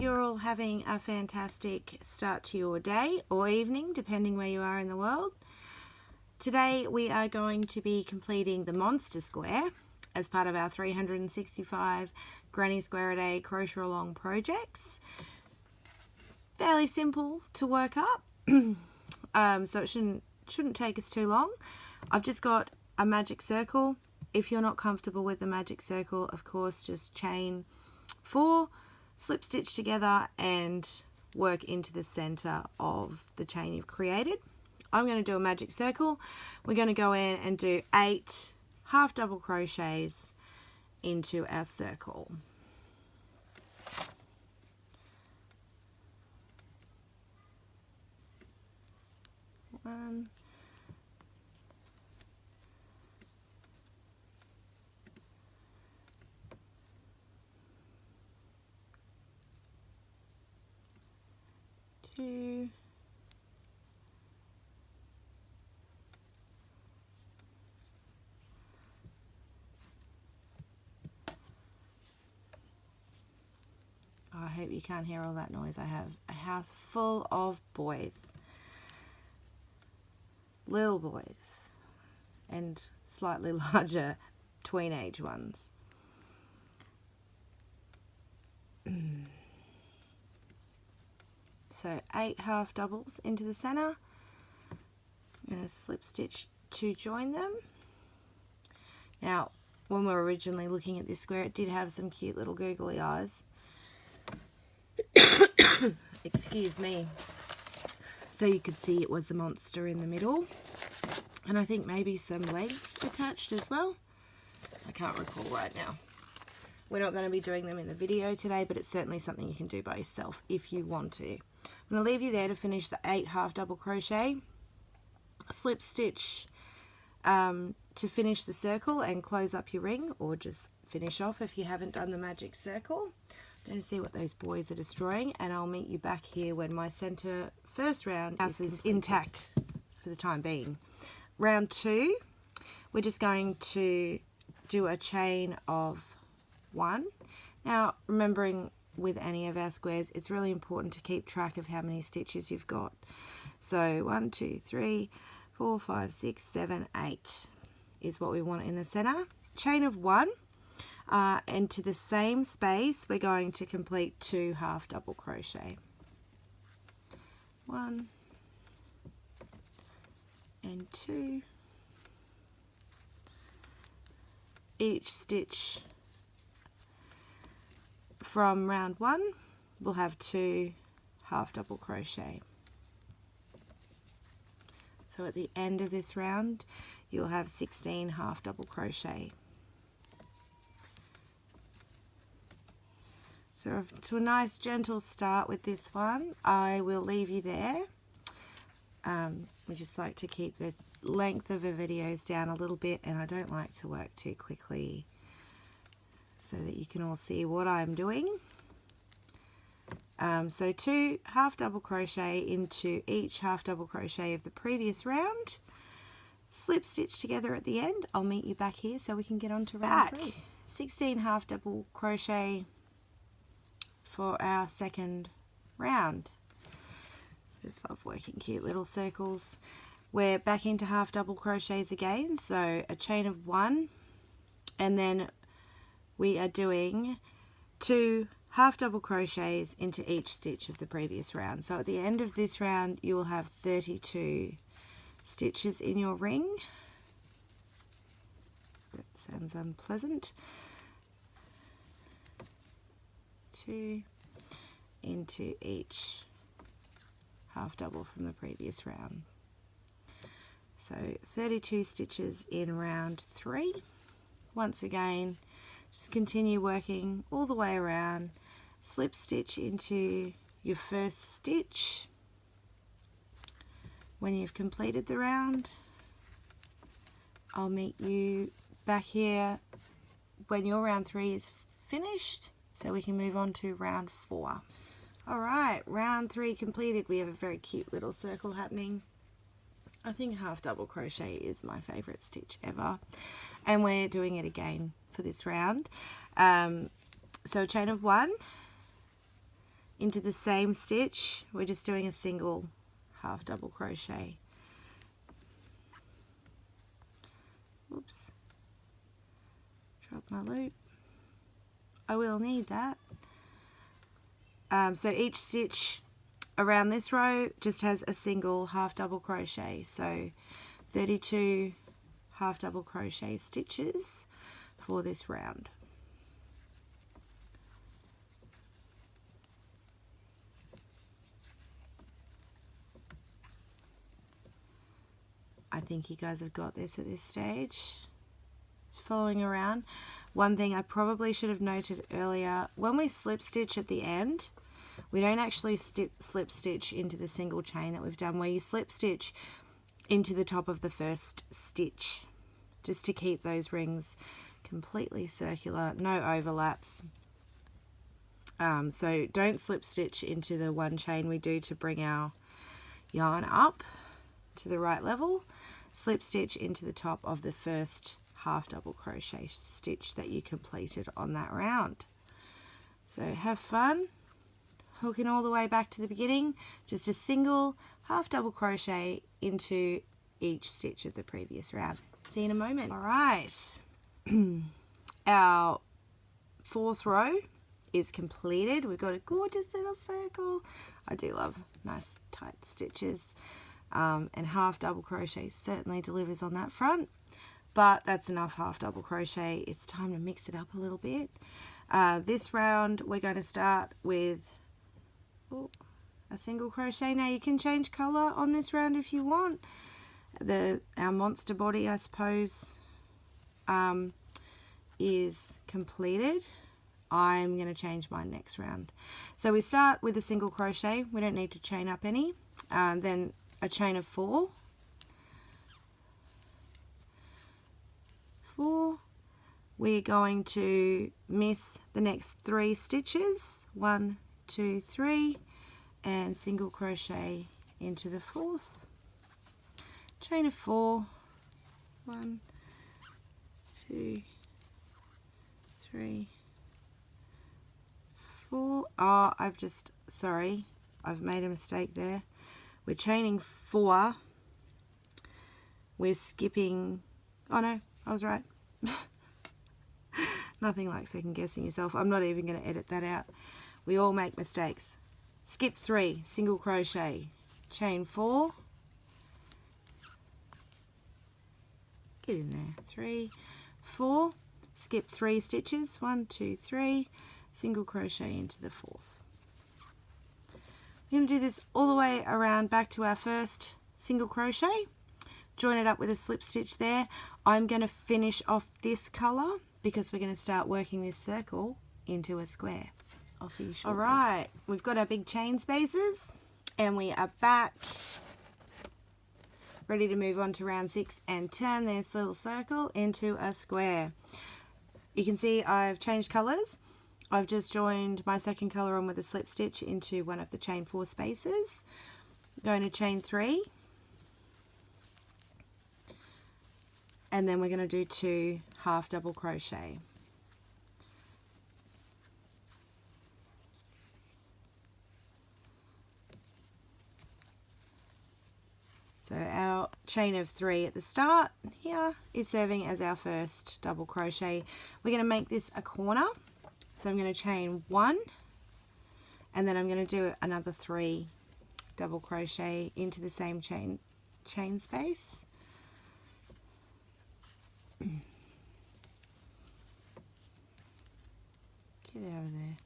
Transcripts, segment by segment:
you're all having a fantastic start to your day or evening, depending where you are in the world. Today we are going to be completing the monster square as part of our 365 Granny Square a Day crochet along projects. Fairly simple to work up, so it shouldn't take us too long. I've just got a magic circle. If you're not comfortable with the magic circle, of course, just chain 4, slip stitch together and work into the center of the chain you've created. I'm going to do a magic circle. We're going to go in and do 8 half double crochets into our circle. One, 2, 'Oh, I hope you can't hear all that noise. I have a house full of boys, little boys, and slightly larger tween-age ones. So 8 half doubles into the center. I'm going to slip stitch to join them. Now, when we were originally looking at this square, it did have some cute little googly eyes. Excuse me. So you could see it was a monster in the middle. And I think maybe some legs attached as well. I can't recall right now. We're not going to be doing them in the video today, but it's certainly something you can do by yourself if you want to. I'm going to leave you there to finish the 8 half double crochet, slip stitch to finish the circle and close up your ring, or just finish off if you haven't done the magic circle. I'm going to see what those boys are destroying, and I'll meet you back here when my center first round is intact for the time being. Round 2, we're just going to do a chain of 1. Now, remembering with any of our squares, it's really important to keep track of how many stitches you've got. So 1, 2, 3, 4, 5, 6, 7, 8 is what we want in the center. Chain of 1, and to the same space we're going to complete 2 half double crochet. 1 and 2. Each stitch from round 1 we'll have 2 half double crochet. So at the end of this round you'll have 16 half double crochet. So to a nice gentle start with this one, I will leave you there. We just like to keep the length of the videos down a little bit, and I don't like to work too quickly so that you can all see what I'm doing. So 2 half double crochet into each half double crochet of the previous round, slip stitch together at the end. I'll meet you back here so we can get on to round 3. 16 half double crochet for our second round. Just love working cute little circles. We're back into half double crochets again, so a chain of 1, and then we are doing 2 half double crochets into each stitch of the previous round. So at the end of this round you will have 32 stitches in your ring. That sounds unpleasant. 2 into each half double from the previous round. So 32 stitches in round 3. Once again, just continue working all the way around, slip stitch into your first stitch when you've completed the round. I'll meet you back here when your round 3 is finished so we can move on to round 4. Alright, round 3 completed. We have a very cute little circle happening. I think half double crochet is my favorite stitch ever, and we're doing it again for this round. So chain of 1, into the same stitch, we're just doing a single half double crochet. Whoops, drop my loop. I will need that. So each stitch around this row just has a single half double crochet, so 32 half double crochet stitches for this round. I think you guys have got this at this stage. Just following around. One thing I probably should have noted earlier, when we slip stitch at the end, we don't actually slip stitch into the single chain that we've done, where you slip stitch into the top of the first stitch, just to keep those rings completely circular, no overlaps. So don't slip stitch into the one chain we do to bring our yarn up to the right level. Slip stitch into the top of the first half double crochet stitch that you completed on that round. So have fun hooking all the way back to the beginning, just a single half double crochet into each stitch of the previous round. See you in a moment. All right, our fourth row is completed. We've got a gorgeous little circle. I do love nice tight stitches, and half double crochet certainly delivers on that front. But that's enough half double crochet. It's time to mix it up a little bit. This round we're going to start with a single crochet. Now you can change color on this round if you want. Our monster body, I suppose, is completed. I'm going to change mine next round. So we start with a single crochet. We don't need to chain up any. Then a chain of 4. We're going to miss the next 3 stitches, 1, 2, 3, and single crochet into the 4th, chain of 4, 1, 2, 3, 4. I've made a mistake there. We're chaining 4. We're skipping, oh no, I was right. Nothing like second guessing yourself. I'm not even going to edit that out. We all make mistakes. Skip 3, single crochet, chain 4, get in there, 3, 4, skip 3 stitches, 1, 2, 3, single crochet into the 4th. We're going to do this all the way around back to our first single crochet. Join it up with a slip stitch there. I'm going to finish off this color because we're going to start working this circle into a square. I'll see you shortly. All right, we've got our big chain spaces and we are back, ready to move on to round 6 and turn this little circle into a square. You can see I've changed colors. I've just joined my second color on with a slip stitch into one of the chain 4 spaces. I'm going to chain 3. And then we're going to do 2 half double crochet. So our chain of 3 at the start here is serving as our first double crochet. We're going to make this a corner. So I'm going to chain 1 and then I'm going to do another 3 double crochet into the same chain space. Get out of there.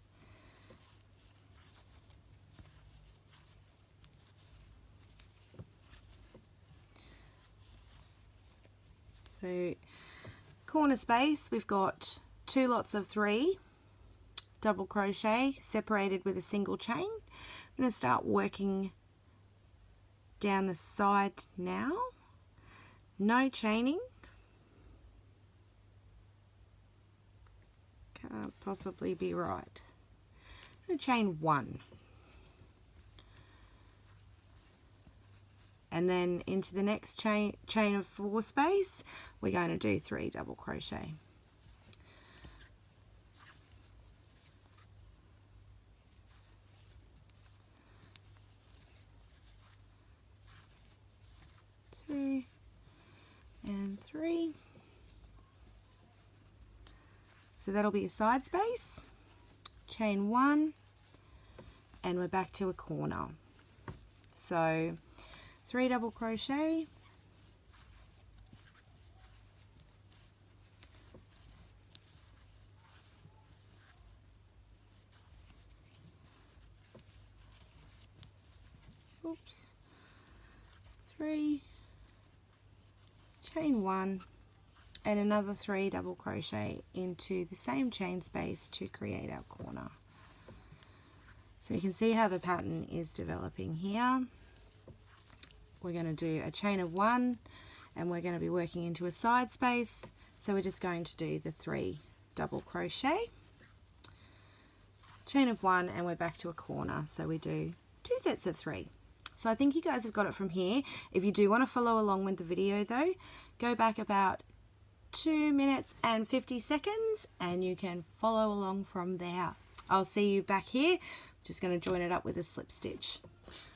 So corner space, we've got 2 lots of 3 double crochet separated with a single chain. I'm going to start working down the side now. No chaining. Can't possibly be right. I'm going to chain 1. And then into the next chain of 4 space, we're going to do 3 double crochet. So that'll be a side space, chain 1, and we're back to a corner. So 3 double crochet, oops, 3, chain 1, and another 3 double crochet into the same chain space to create our corner. So you can see how the pattern is developing here. We're going to do a chain of 1 and we're going to be working into a side space. So we're just going to do the 3 double crochet, chain of 1, and we're back to a corner. So we do 2 sets of 3. So I think you guys have got it from here. If you do want to follow along with the video though, go back about 2 minutes and 50 seconds and you can follow along from there. I'll see you back here. Just going to join it up with a slip stitch.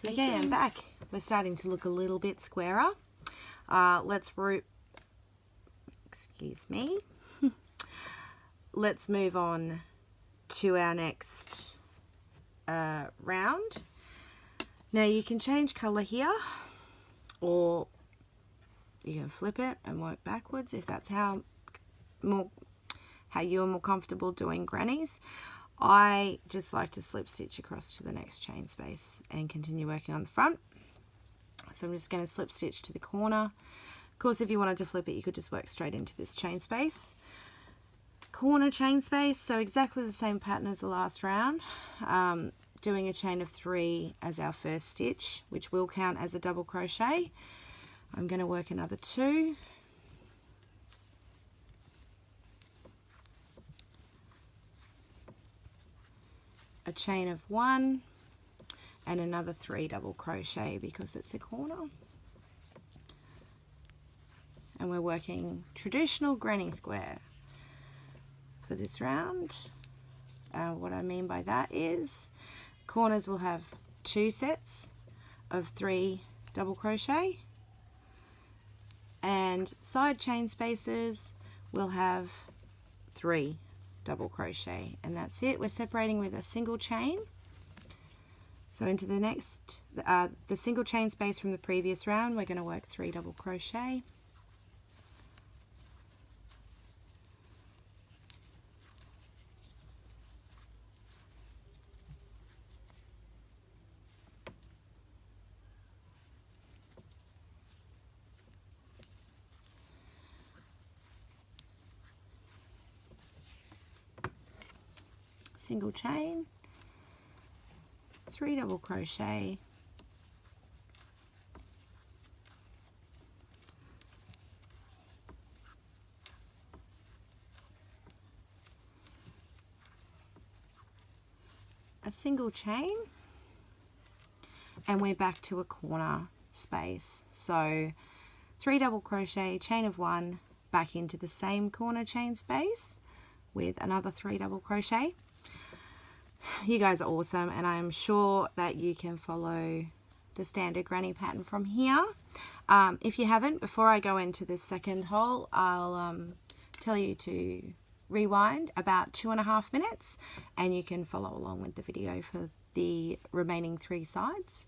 Okay, I'm back. We're starting to look a little bit squarer. Let's move on to our next round. Now you can change color here, or you can flip it and work backwards if that's how you're more comfortable doing grannies. I just like to slip stitch across to the next chain space and continue working on the front. So I'm just going to slip stitch to the corner. Of course, if you wanted to flip it, you could just work straight into this chain space. Corner chain space, so exactly the same pattern as the last round. Doing a chain of 3 as our first stitch, which will count as a double crochet. I'm going to work another 2. A chain of 1 and another 3 double crochet because it's a corner, and we're working traditional granny square for this round. What I mean by that is corners will have 2 sets of 3 double crochet, and side chain spaces will have 3 double crochet, and that's it. We're separating with a single chain. So into the next, the single chain space from the previous round, we're going to work 3 double crochet. Single chain, 3 double crochet, a single chain, and we're back to a corner space. So 3 double crochet, chain of 1, back into the same corner chain space with another 3 double crochet. You guys are awesome, and I'm sure that you can follow the standard granny pattern from here. If you haven't, before I go into this second hole, I'll tell you to rewind about 2.5 minutes and you can follow along with the video for the remaining 3 sides.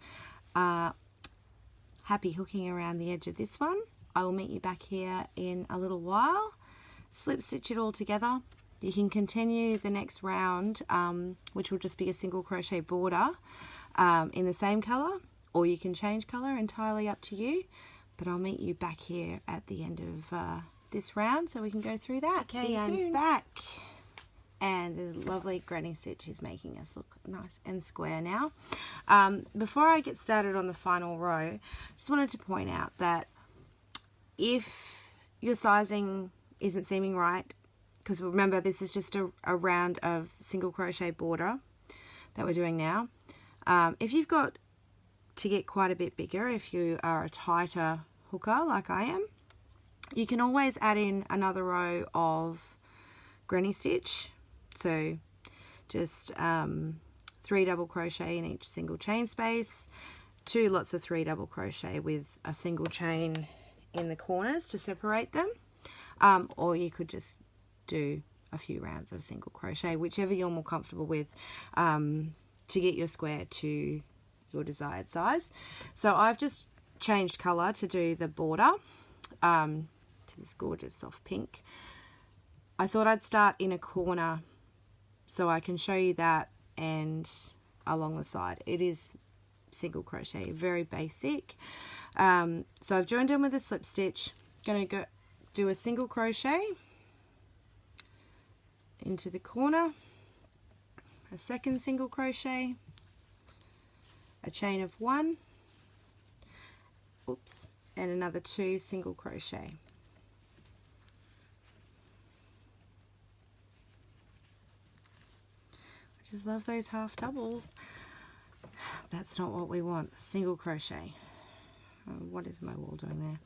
Happy hooking around the edge of this one. I will meet you back here in a little while. Slip stitch it all together. You can continue the next round, which will just be a single crochet border in the same color, or you can change color, entirely up to you. But I'll meet you back here at the end of this round so we can go through that. Okay, I'm back, and the lovely granny stitch is making us look nice and square now. Before I get started on the final row, just wanted to point out that if your sizing isn't seeming right, because remember this is just a round of single crochet border that we're doing now. If you've got to get quite a bit bigger, if you are a tighter hooker like I am, you can always add in another row of granny stitch. So just 3 double crochet in each single chain space, 2 lots of 3 double crochet with a single chain in the corners to separate them, or you could just do a few rounds of single crochet, whichever you're more comfortable with, to get your square to your desired size. So I've just changed colour to do the border to this gorgeous soft pink. I thought I'd start in a corner so I can show you that, and along the side it is single crochet, very basic. So I've joined in with a slip stitch, going to go do a single crochet into the corner, a second single crochet, a chain of 1, oops, and another 2 single crochet. I just love those half doubles. That's not what we want. Single crochet. Oh, what is my wall doing there?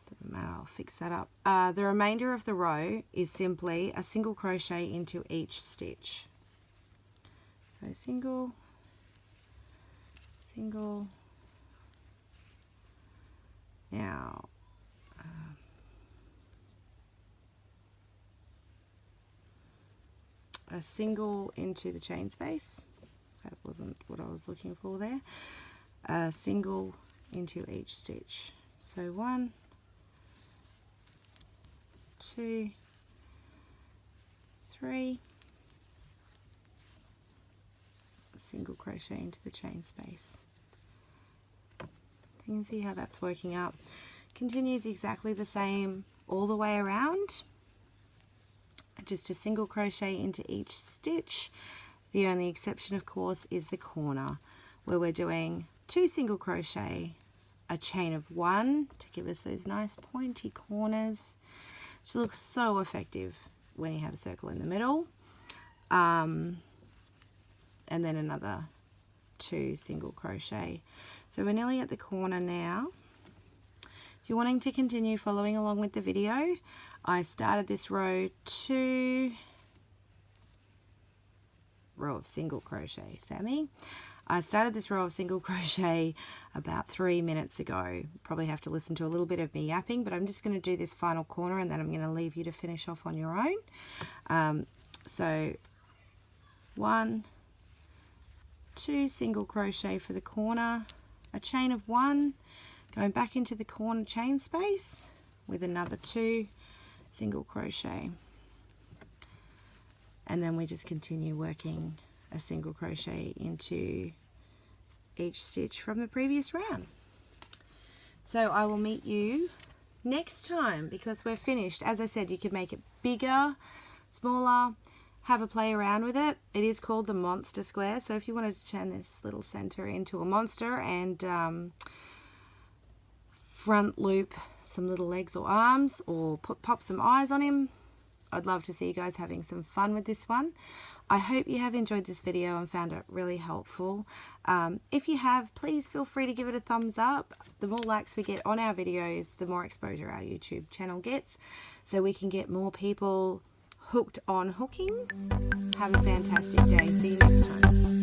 Doesn't matter, I'll fix that up. The remainder of the row is simply a single crochet into each stitch. So single, single. Now a single into the chain space. That wasn't what I was looking for there. A single into each stitch. So 1, 2, 3, a single crochet into the chain space. You can see how that's working out. Continues exactly the same all the way around. Just a single crochet into each stitch. The only exception, of course, is the corner, where we're doing 2 single crochet, a chain of 1 to give us those nice pointy corners, which looks so effective when you have a circle in the middle, and then another 2 single crochet. So we're nearly at the corner now. If you're wanting to continue following along with the video, I started this row 2 row of single crochet, Sammy. I started this row of single crochet about 3 minutes ago. Probably have to listen to a little bit of me yapping, but I'm just going to do this final corner and then I'm going to leave you to finish off on your own. So 1, 2 single crochet for the corner, a chain of 1, going back into the corner chain space with another 2 single crochet, and then we just continue working a single crochet into each stitch from the previous round. So I will meet you next time because we're finished. As I said, you can make it bigger, smaller, have a play around with it. It is called the monster square, so if you wanted to turn this little center into a monster and front loop some little legs or arms, or pop some eyes on him, I'd love to see you guys having some fun with this one. I hope you have enjoyed this video and found it really helpful. If you have, please feel free to give it a thumbs up. The more likes we get on our videos, the more exposure our YouTube channel gets, so we can get more people hooked on hooking. Have a fantastic day. See you next time.